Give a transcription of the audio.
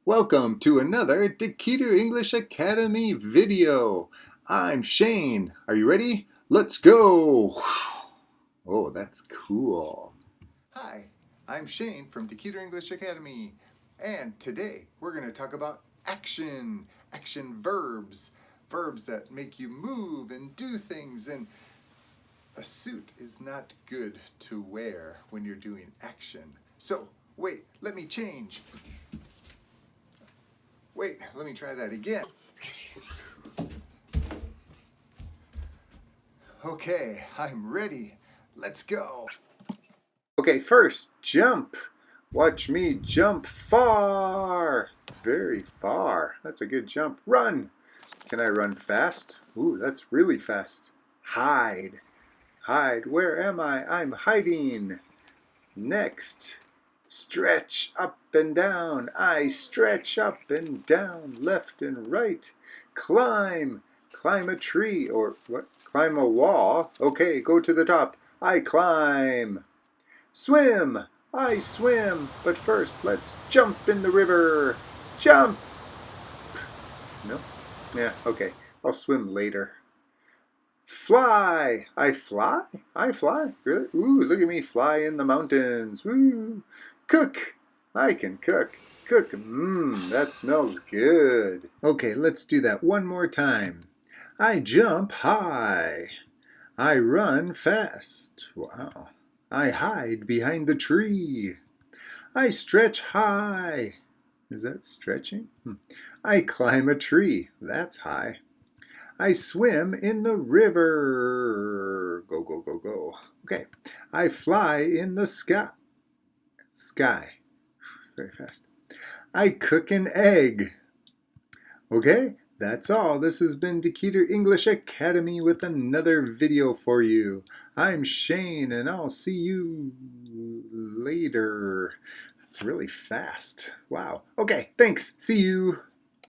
Welcome to another Dekiru English Academy video. I'm Shane. Are you ready? Let's go! Oh, that's cool. Hi, I'm Shane from Dekiru English Academy. And today we're going to talk about action verbs. Verbs that make you move and do things. And a suit is not good to wear when you're doing action. So, wait, let me change. Wait, let me try that again. Okay, I'm ready. Let's go. Okay, first, jump. Watch me jump far. Very far. That's a good jump. Run. Can I run fast? Ooh, that's really fast. Hide. Hide. Where am I? I'm hiding. Next. Stretch up and down. I stretch up and down, left and right. Climb. Climb a tree or what? Climb a wall. Okay, go to the top. I climb. Swim. I swim. But first, let's jump in the river. Jump. No? Yeah, okay. I'll swim later. Fly! I fly? I fly? Really? Ooh, look at me fly in the mountains. Woo! Cook! I can cook. Cook. Mmm, that smells good. Okay, let's do that one more time. I jump high. I run fast. Wow. I hide behind the tree. I stretch high. Is that stretching? I climb a tree. That's high. I swim in the river. Go, go, go, go. Okay. I fly in the sky. Sky. Very fast. I cook an egg. Okay, that's all. This has been Dekiru English Academy with another video for you. I'm Shane, and I'll see you later. That's really fast. Wow. Okay, thanks. See you.